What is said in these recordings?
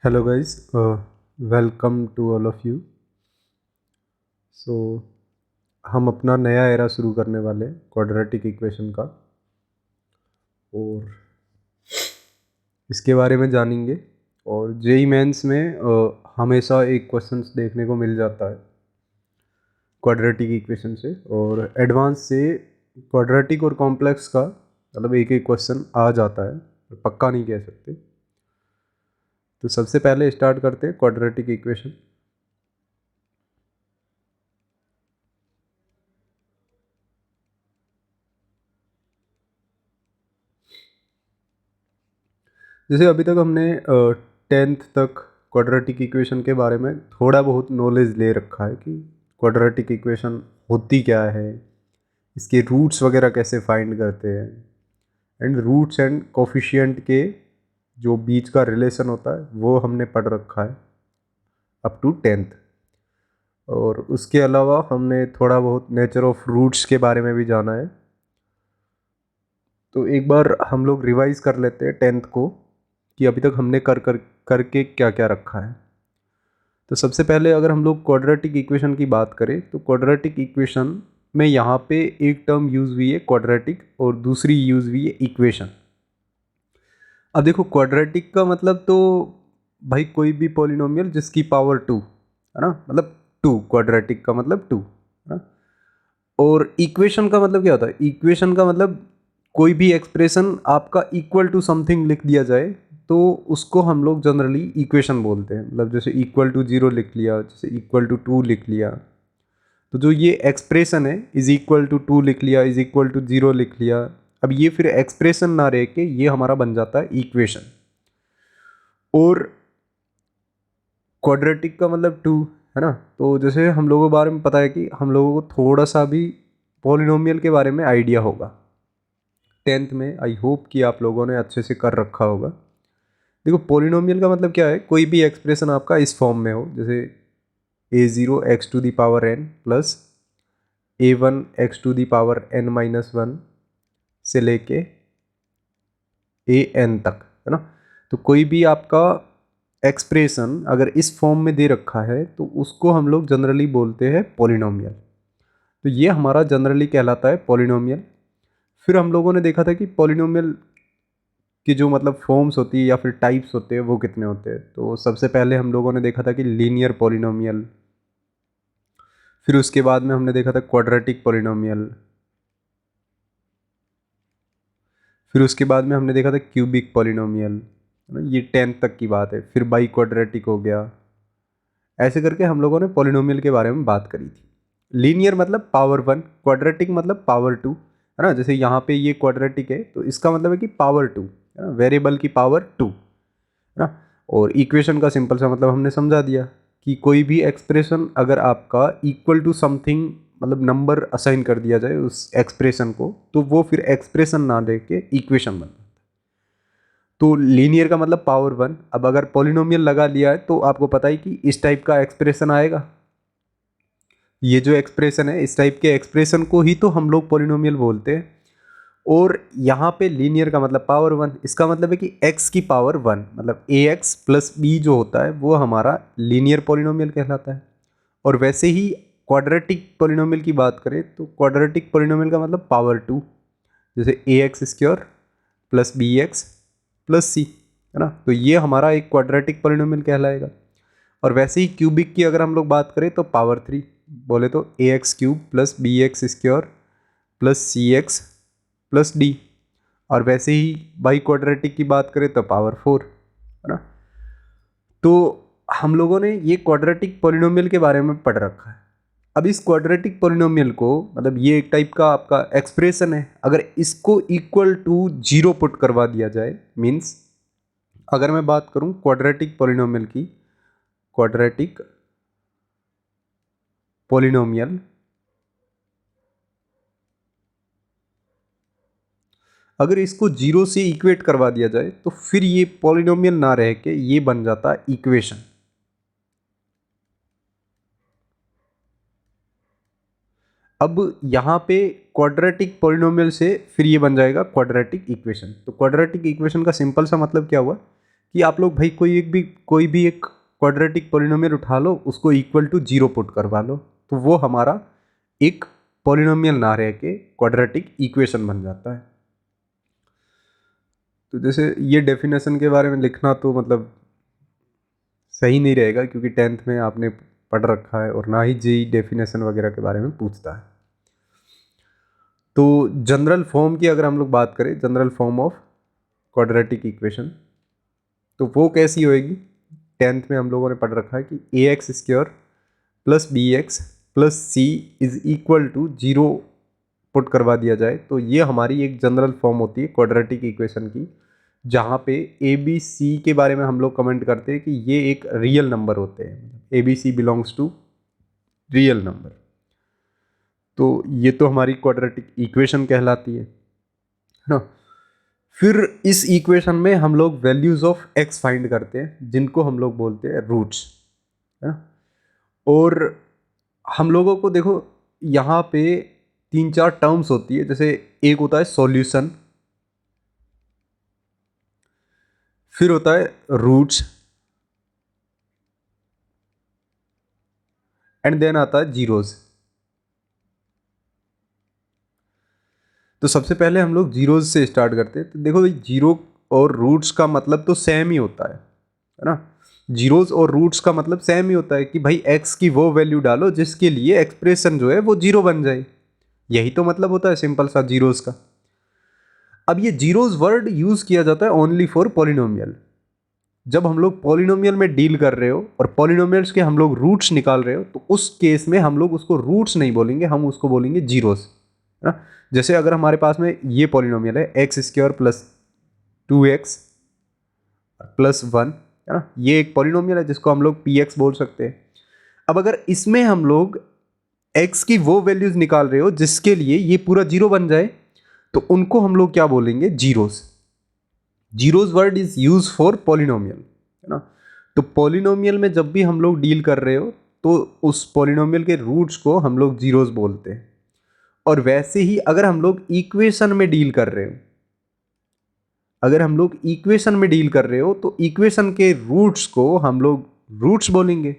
Hello guys, welcome to all of you. So हम अपना नया एरा शुरू करने वाले हैं क्वाड्रेटिक इक्वेशन का, और इसके बारे में जानेंगे। और जेई मेंस में हमेशा एक क्वेश्चंस देखने को मिल जाता है क्वाड्रेटिक इक्वेशन से, और एडवांस से क्वाड्रेटिक और कॉम्प्लेक्स का मतलब एक एक क्वेश्चन आ जाता है, पक्का नहीं कह सकते। तो सबसे पहले स्टार्ट करते हैं क्वाड्रेटिक इक्वेशन। जैसे अभी तक हमने 10th तक क्वाड्रेटिक इक्वेशन के बारे में थोड़ा बहुत नॉलेज ले रखा है कि क्वाड्रेटिक इक्वेशन होती क्या है, इसके रूट्स वगैरह कैसे फाइंड करते हैं, एंड रूट्स एंड कोफिशिएंट के जो बीच का रिलेशन होता है वो हमने पढ़ रखा है अप टू 10th। और उसके अलावा हमने थोड़ा बहुत नेचर ऑफ रूट्स के बारे में भी जाना है। तो एक बार हम लोग रिवाइज कर लेते हैं 10th को कि अभी तक हमने करके क्या क्या रखा है। तो सबसे पहले अगर हम लोग क्वाड्रेटिक इक्वेशन की बात करें तो क्वाड्रेटिक इक्वेशन में यहाँ पे एक टर्म यूज़ हुई है क्वाड्रेटिक, और दूसरी यूज़ हुई है इक्वेशन। अब देखो, क्वाड्रेटिक का मतलब तो भाई कोई भी पॉलिनोमियल जिसकी पावर 2 है ना, मतलब 2, क्वाड्रेटिक का मतलब 2 है ना। और इक्वेशन का मतलब क्या होता है? इक्वेशन का मतलब कोई भी एक्सप्रेशन आपका इक्वल टू समथिंग लिख दिया जाए तो उसको हम लोग जनरली इक्वेशन बोलते हैं। मतलब जैसे इक्वल टू 0 लिख लिया, जैसे इक्वल टू 2 लिख लिया, तो जो ये एक्सप्रेशन है इज इक्वल टू 2 लिख लिया, इज इक्वल टू 0 लिख लिया, अब ये फिर एक्सप्रेशन ना रह के ये हमारा बन जाता है इक्वेशन। और क्वाड्रेटिक का मतलब 2 है ना। तो जैसे हम लोगों के बारे में पता है कि हम लोगों को थोड़ा सा भी पॉलिनोमियल के बारे में आइडिया होगा 10th में। आई होप कि आप लोगों ने अच्छे से कर रखा होगा। देखो, पॉलिनोमियल का मतलब क्या है? कोई भी एक्सप्रेशन आपका इस फॉर्म में हो, जैसे a0 x to the power n plus a1 x to the power n-1 से लेके an तक, है ना। तो कोई भी आपका एक्सप्रेशन अगर इस फॉर्म में दे रखा है तो उसको हम लोग जनरली बोलते हैं पॉलिनोमियल। तो ये हमारा जनरली कहलाता है पॉलिनोमियल। फिर हम लोगों ने देखा था कि पॉलिनोमियल की जो मतलब फॉर्म्स होती है या फिर टाइप्स होते हैं वो कितने होते हैं। तो सबसे पहले हम लोगों ने देखा था कि लीनियर पॉलिनोमियल, फिर उसके बाद में हमने देखा था क्वाड्रेटिक पॉलिनोमियल, फिर उसके बाद में हमने देखा था क्यूबिक पॉलिनोमियल, है ना। ये 10th तक की बात है। फिर बाई क्वाड्रेटिक हो गया। ऐसे करके हम लोगों ने पॉलिनोमियल के बारे में बात करी थी। लीनियर मतलब पावर 1, क्वाड्रेटिक मतलब पावर 2, है ना। जैसे यहाँ पे ये क्वाड्रेटिक है तो इसका मतलब है कि पावर 2, है ना, वेरिएबल की पावर 2, है ना। और इक्वेशन का सिंपल सा मतलब हमने समझा दिया कि कोई भी एक्सप्रेशन अगर आपका इक्वल टू समथिंग मतलब नंबर असाइन कर दिया जाए उस एक्सप्रेशन को, तो वो फिर एक्सप्रेशन ना लेके इक्वेशन बनता है। तो लीनियर का मतलब पावर 1। अब अगर पॉलिनोमियल लगा लिया है तो आपको पता है कि इस टाइप का एक्सप्रेशन आएगा। ये जो एक्सप्रेशन है, इस टाइप के एक्सप्रेशन को ही तो हम लोग पॉलिनोमियल बोलते हैं। और यहाँ पे लीनियर का मतलब पावर 1, इसका मतलब है कि x की पावर 1 मतलब ax प्लस b जो होता है वो हमारा लीनियर पॉलिनोमियल कहलाता है। और वैसे ही क्वाड्रेटिक पॉलिनोमियल की बात करें तो क्वाड्रेटिक पॉलिनोमियल का मतलब पावर 2, जैसे ax square plus B X plus C, है ना। तो ये हमारा एक क्वाड्रेटिक पॉलिनोमियल कहलाएगा। और वैसे ही क्यूबिक की अगर हम लोग बात करें तो पावर 3, बोले तो ax cube plus B X square plus C X plus D. और वैसे ही बाई क्वाड्रेटिक की बात करें तो पावर 4, है ना। तो हम लोगों ने ये क्वाड्रेटिक पॉलिनोमियल के बारे में पढ़ रखा है। अब इस क्वाड्रेटिक पॉलिनोमियल को मतलब ये एक टाइप का आपका एक्सप्रेशन है, अगर इसको इक्वल टू 0 पुट करवा दिया जाए, मीन्स अगर मैं बात करूं क्वाड्रेटिक पॉलिनोमियल की, क्वाड्रेटिक पॉलिनोमियल अगर इसको 0 से इक्वेट करवा दिया जाए तो फिर ये पॉलिनोमियल ना रह के ये बन जाता है इक्वेशन। अब यहाँ पे क्वाड्रेटिक पॉलिनोमियल से फिर ये बन जाएगा क्वाड्रेटिक इक्वेशन। तो क्वाड्रेटिक इक्वेशन का सिंपल सा मतलब क्या हुआ कि आप लोग भाई कोई भी एक क्वाड्रेटिक पॉलिनोमियल उठा लो, उसको इक्वल टू 0 पुट करवा लो, तो वो हमारा एक पॉलिनोमियल ना रह के क्वाड्रेटिक इक्वेशन बन जाता है। तो जैसे ये डेफिनेशन के बारे में लिखना तो मतलब सही नहीं रहेगा, क्योंकि 10th में आपने पढ़ रखा है और ना ही जेई डेफिनेशन वगैरह के बारे में पूछता है। तो जनरल फॉर्म की अगर हम लोग बात करें, general form of quadratic equation, तो वो कैसी होएगी? 10th में हम लोगों ने पढ़ रखा है कि A X square plus B X plus C is equal to 0 put करवा दिया जाए, तो ये हमारी एक जनरल फॉर्म होती है क्वाड्रेटिक इक्वेशन की, जहाँ पे ए बी सी के बारे में हम लोग कमेंट करते हैं कि ये एक रियल नंबर होते हैं, A B C belongs to real number. तो ये तो हमारी क्वाड्रेटिक इक्वेशन कहलाती है ना। फिर इस इक्वेशन में हम लोग वैल्यूज ऑफ एक्स फाइंड करते हैं, जिनको हम लोग बोलते हैं रूट्स, है ना। और हम लोगों को देखो यहाँ पे 3-4 टर्म्स होती है, जैसे एक होता है सॉल्यूशन, फिर होता है रूट्स, एंड देन आता है जीरोज। तो सबसे पहले हम लोग जीरोज से स्टार्ट करते हैं। तो देखो भाई, जीरो और रूट्स का मतलब तो सेम ही होता है ना। जीरोज और रूट्स का मतलब सेम ही होता है कि भाई एक्स की वो वैल्यू डालो जिसके लिए एक्सप्रेशन जो है वो जीरो बन जाए, यही तो मतलब होता है सिंपल सा जीरोज का। अब ये जीरोज वर्ड यूज किया जाता है ओनली फॉर पॉलिनोमियल। जब हम लोग पॉलिनोमियल में डील कर रहे हो और पॉलिनोमियल्स के हम लोग रूट्स निकाल रहे हो, तो उस केस में हम लोग उसको रूट्स नहीं बोलेंगे, हम उसको बोलेंगे जीरोस, है ना। जैसे अगर हमारे पास में ये पॉलिनोमियल है x square plus 2x plus 1, है ना, ये एक पॉलिनोमियल है जिसको हम लोग पी एक्स बोल सकते हैं। अब अगर इसमें हम लोग x की वो वैल्यूज निकाल रहे हो जिसके लिए ये पूरा जीरो बन जाए, तो उनको हम लोग क्या बोलेंगे? Zeros. Zeros word is use for polynomial, है ना। तो पॉलिनोमियल में जब भी हम लोग डील कर रहे हो, तो उस पॉलिनोमियल के रूट्स को हम लोग जीरोस बोलते हैं। और वैसे ही अगर हम लोग इक्वेशन में डील कर रहे हो, अगर हम लोग इक्वेशन में डील कर रहे हो, तो इक्वेशन के रूट्स को हम लोग रूट्स बोलेंगे।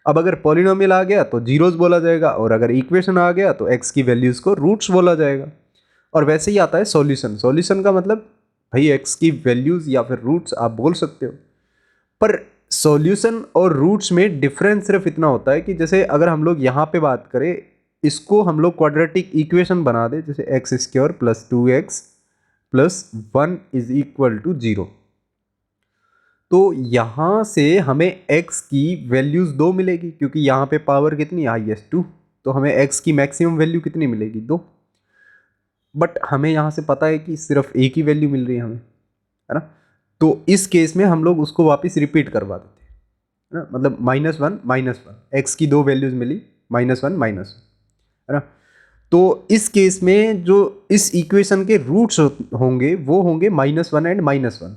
अब अगर पॉलिनोमियल आ गया तो जीरोस बोला जाएगा, और अगर इक्वेशन आ गया तो एक्स की वैल्यूज को रूट्स बोला जाएगा। और वैसे ही आता है सॉल्यूशन। सॉल्यूशन का मतलब भाई एक्स की वैल्यूज या फिर रूट्स आप बोल सकते हो। पर सॉल्यूशन और रूट्स में डिफरेंस सिर्फ इतना होता है कि जैसे अगर हम लोग यहाँ पे बात करें, इसको हम लोग क्वाड्रेटिक इक्वेशन बना दे, जैसे x square plus 2x plus 1 is equal to 0, तो यहां से हमें x की वैल्यूज 2 मिलेगी, क्योंकि यहां पे पावर कितनी? हाईएस्ट 2, तो हमें x की मैक्सिमम वैल्यू कितनी मिलेगी? 2। बट हमें यहां से पता है कि सिर्फ एक ही वैल्यू मिल रही है हमें, है ना। तो इस केस में हम लोग उसको वापस रिपीट करवा देते हैं, है ना। मतलब -1 एक्स की 2 वैल्यूज मिली, -1 है ना। तो इस केस में जो इस इक्वेशन के रूट्स होंगे वो होंगे -1 एंड -1।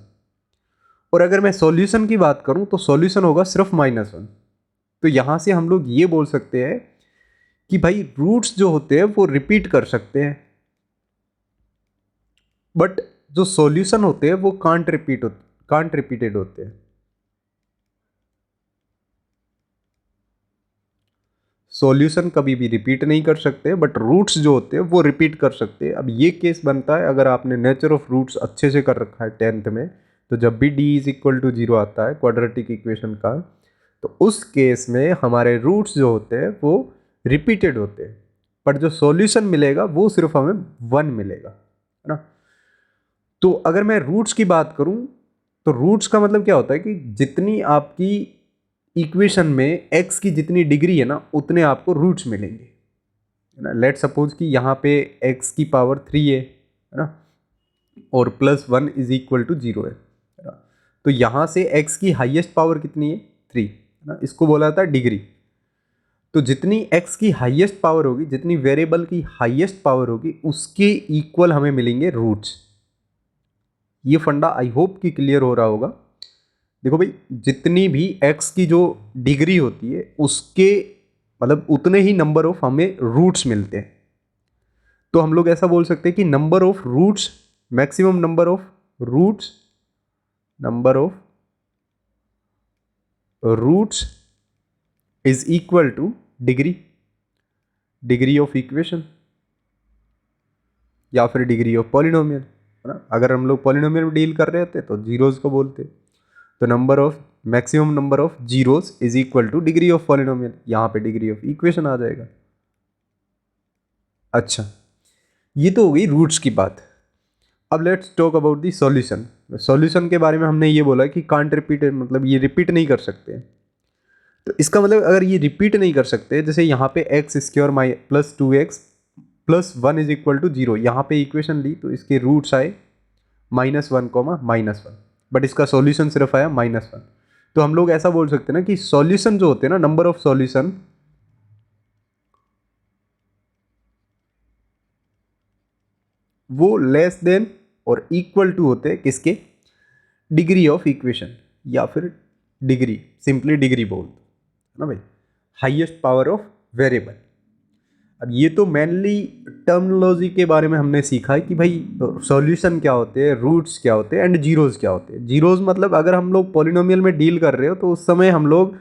और अगर मैं सॉल्यूशन की बात करूं तो सॉल्यूशन होगा सिर्फ -1। तो यहां से हम लोग ये बोल सकते हैं कि भाई रूट्स जो होते हैं वो रिपीट कर सकते हैं, बट जो सॉल्यूशन होते हैं वो कांट रिपीटेड होते हैं। सॉल्यूशन कभी भी रिपीट नहीं कर सकते, बट रूट्स जो होते हैं वो रिपीट कर सकते हैं। अब ये केस बनता है अगर आपने नेचर ऑफ रूट्स अच्छे से कर रखा है 10th में, तो जब भी d इज इक्वल टू 0 आता है क्वाड्रेटिक इक्वेशन का, तो उस केस में हमारे रूट्स जो होते हैं वो रिपीटेड होते हैं, बट जो सॉल्यूशन मिलेगा वो सिर्फ हमें 1 मिलेगा, है ना। तो अगर मैं रूट्स की बात करूं, तो रूट्स का मतलब क्या होता है कि जितनी आपकी इक्वेशन में x की जितनी डिग्री है ना, उतने आपको रूट्स मिलेंगे, है ना। लेट सपोज कि यहाँ पे x की पावर 3 है ना, और +1 इज इक्वल टू 0 है ना। तो यहाँ से x की हाईएस्ट पावर कितनी है? 3, है ना। इसको बोला जाता है डिग्री। तो जितनी x की हाईएस्ट पावर होगी, जितनी वेरिएबल की हाईएस्ट पावर होगी, उसके इक्वल हमें मिलेंगे रूट्स। ये फंडा आई होप कि क्लियर हो रहा होगा। देखो भाई, जितनी भी x की जो डिग्री होती है उसके मतलब उतने ही नंबर ऑफ हमें रूट्स मिलते हैं। तो हम लोग ऐसा बोल सकते हैं कि number of roots, maximum number of roots, number of roots is equal to degree of equation या फिर डिग्री ऑफ पॉलिनोमियल, है ना। अगर हम लोग पॉलिनोमियल में डील कर रहे होते तो जीरोज को बोलते, तो maximum number of zeros is equal to degree of polynomial, यहाँ पे डिग्री ऑफ इक्वेशन आ जाएगा। अच्छा, ये तो हो गई रूट्स की बात। अब let's talk about the solution. Solution के बारे में हमने ये बोला कि कांट रिपीट, मतलब ये रिपीट नहीं कर सकते। तो इसका मतलब अगर ये रिपीट नहीं कर सकते, जैसे यहाँ पे x square plus 2x plus 1 is equal to 0, यहाँ पे इक्वेशन ली तो इसके रूट्स आए -1, -1, बट इसका सॉल्यूशन सिर्फ आया -1। तो हम लोग ऐसा बोल सकते हैं ना कि सॉल्यूशन जो होते हैं ना, नंबर ऑफ सॉल्यूशन वो लेस देन और इक्वल टू होते हैं किसके, डिग्री ऑफ इक्वेशन, या फिर डिग्री, सिंपली डिग्री बोल दो, है ना भाई, हाईएस्ट पावर ऑफ वेरिएबल। अब ये तो मेनली टर्मिनोलॉजी के बारे में हमने सीखा है कि भाई सॉल्यूशन क्या होते हैं, रूट्स क्या होते हैं एंड जीरोज क्या होते हैं। जीरोज मतलब अगर हम लोग पॉलिनोमियल में डील कर रहे हो तो उस समय हम लोग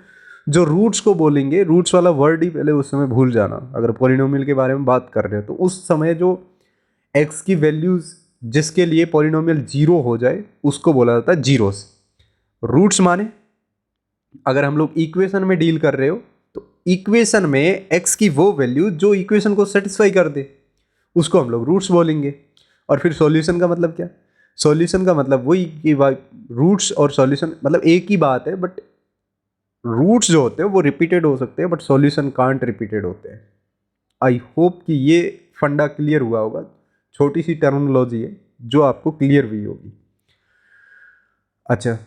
जो रूट्स को बोलेंगे, रूट्स वाला वर्ड ही पहले उस समय भूल जाना। अगर पॉलिनोमियल के बारे में बात कर रहे हो तो उस समय जो एक्स की वैल्यूज जिसके लिए पॉलिनोमियल जीरो हो जाए उसको बोला जाता है जीरोस। रूट्स माने अगर हम लोग इक्वेशन में डील कर रहे हो तो इक्वेशन में एक्स की वो वैल्यू जो इक्वेशन को सेटिस्फाई कर दे उसको हम लोग रूट्स बोलेंगे। और फिर सॉल्यूशन का मतलब क्या, सॉल्यूशन का मतलब वही कि रूट्स और सॉल्यूशन मतलब एक ही बात है, बट रूट्स जो होते हैं वो रिपीटेड हो सकते हैं बट सॉल्यूशन कांट रिपीटेड होते हैं। आई होप कि ये फंडा क्लियर हुआ होगा। छोटी सी टर्मिनोलॉजी है जो आपको क्लियर हुई होगी। अच्छा,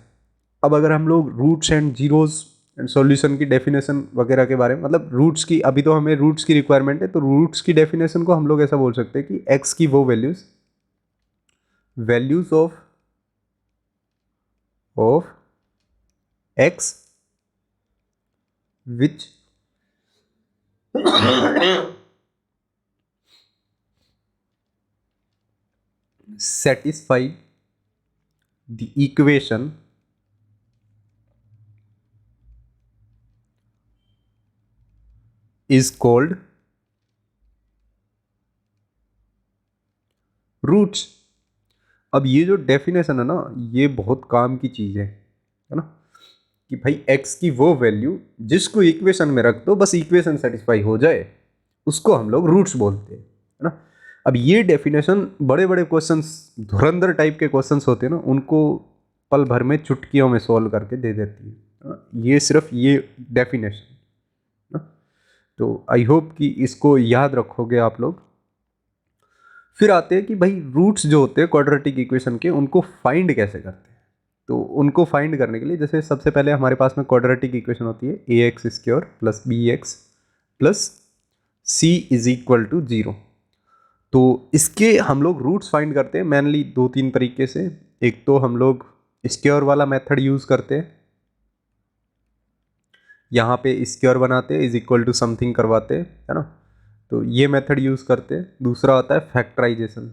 अब अगर हम लोग roots and zeros and solution की डेफिनेशन वगैरह के बारे में, मतलब रूट्स की, अभी तो हमें रूट्स की रिक्वायरमेंट है, तो रूट्स की डेफिनेशन को हम लोग ऐसा बोल सकते हैं कि एक्स की वो values of x which satisfy the equation is called roots। अब ये जो डेफिनेशन है ना, ये बहुत काम की चीज़ है ना, कि भाई x की वो वैल्यू जिसको इक्वेशन में रख दो, बस इक्वेशन सेटिस्फाई हो जाए, उसको हम लोग रूट्स बोलते हैं, है ना। अब ये डेफिनेशन बड़े बड़े क्वेश्चंस, धुरंधर टाइप के क्वेश्चंस होते हैं ना, उनको पल भर में चुटकियों में सॉल्व करके दे देती है ना, ये सिर्फ ये डेफिनेशन ना। तो आई होप कि इसको याद रखोगे आप लोग। फिर आते हैं कि भाई रूट्स जो होते हैं क्वाड्रेटिक इक्वेशन के, उनको फाइंड कैसे करते हैं। तो उनको फाइंड करने के लिए जैसे सबसे पहले हमारे पास में क्वाड्रेटिक इक्वेशन होती है ax² plus bx plus c is equal to 0। तो इसके हम लोग रूट्स फाइंड करते हैं मेनली 2-3 तरीके से। एक तो हम लोग स्क्वायर वाला मेथड यूज़ करते हैं, यहाँ पे स्क्वायर बनाते हैं, इज इक्वल टू समथिंग करवाते हैं, है ना, तो ये मेथड यूज़ करते हैं। दूसरा होता है फैक्टराइजेशन,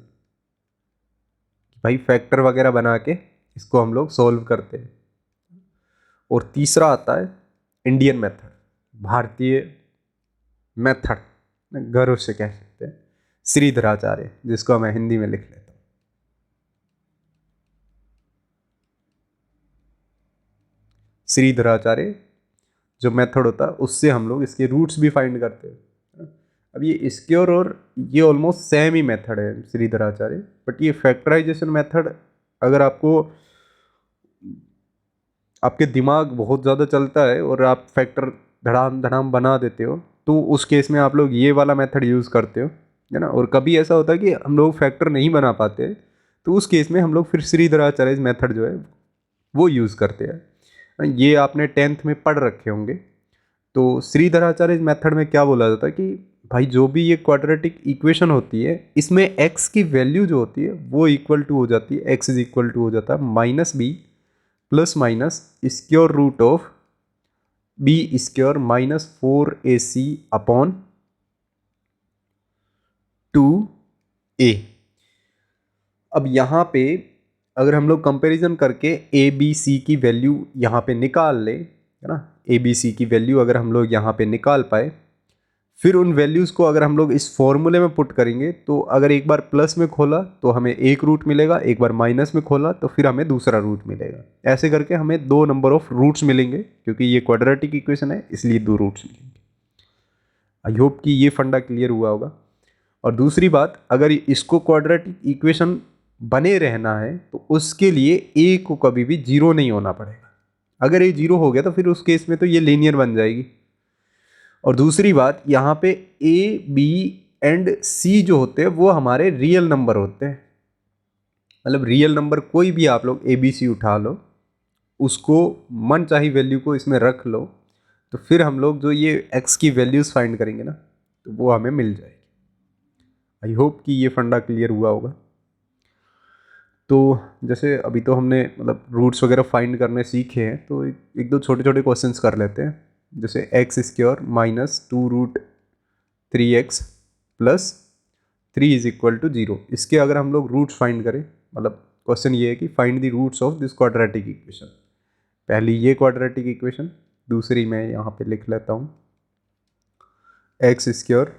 भाई फैक्टर वगैरह बना के इसको हम लोग सॉल्व करते हैं। और तीसरा आता है इंडियन मेथड, भारतीय मेथड, गर्व से कह सकते हैं श्रीधराचार्य, जिसको मैं हिंदी में लिख लेता हूँ। श्रीधराचार्य जो मेथड होता है उससे हम लोग इसके रूट्स भी फाइंड करते हैं। अब ये स्क्योर और ये ऑलमोस्ट सेम ही मेथड है श्रीधराचार्य, बट ये फैक्टराइजेशन मेथड अगर आपको, आपके दिमाग बहुत ज़्यादा चलता है और आप फैक्टर धड़ाम धड़ाम बना देते हो, तो उस केस में आप लोग ये वाला मेथड यूज़ करते हो, है ना। और कभी ऐसा होता है कि हम लोग फैक्टर नहीं बना पाते, तो उस केस में हम लोग फिर श्रीधराचार्य मेथड जो है वो यूज़ करते हैं। ये आपने 10th में पढ़ रखे होंगे। तो श्रीधराचार्य मेथड में क्या बोला जाता है कि भाई जो भी ये क्वाड्रेटिक इक्वेशन होती है, इसमें x की वैल्यू जो होती है वो इक्वल टू हो जाती है, x इज इक्वल टू हो जाता है -b plus minus square root of b² -4ac upon 2a। अब यहाँ पे अगर हम लोग कंपैरिजन करके a b c की वैल्यू यहाँ पे निकाल ले, है ना, ए बी सी की वैल्यू अगर हम लोग यहाँ पे निकाल पाए, फिर उन वैल्यूज़ को अगर हम लोग इस फॉर्मूले में पुट करेंगे, तो अगर एक बार प्लस में खोला तो हमें एक रूट मिलेगा, एक बार माइनस में खोला तो फिर हमें दूसरा रूट मिलेगा। ऐसे करके हमें 2 नंबर ऑफ रूट्स मिलेंगे, क्योंकि ये क्वाड्रेटिक इक्वेशन है इसलिए 2 रूट्स मिलेंगे। आई होप कि ये फंडा क्लियर हुआ होगा। और दूसरी बात, अगर इसको क्वाड्रेटिक इक्वेशन बने रहना है तो उसके लिए ए को कभी भी जीरो नहीं होना पड़ेगा। अगर ए जीरो हो गया तो फिर उस केस में तो ये लीनियर बन जाएगी। और दूसरी बात, यहाँ पे ए बी एंड सी जो होते हैं वो हमारे रियल नंबर होते हैं। मतलब रियल नंबर कोई भी आप लोग ए बी सी उठा लो, उसको मन चाही वैल्यू को इसमें रख लो, तो फिर हम लोग जो ये एक्स की वैल्यूज़ फाइंड करेंगे ना, तो वो हमें मिल जाएगी। आई होप कि ये फंडा क्लियर हुआ होगा। तो जैसे अभी तो हमने मतलब रूट्स वगैरह फाइंड करने सीखे हैं, तो एक दो छोटे छोटे क्वेश्चंस कर लेते हैं। जैसे x square minus 2√3x plus 3 is equal to 0, इसके अगर हम लोग रूट्स फाइंड करें, मतलब क्वेश्चन ये है कि find the roots of this quadratic equation. पहली ये क्वाड्रेटिक इक्वेशन, दूसरी मैं यहाँ पे लिख लेता हूँ एक्स स्क्वायर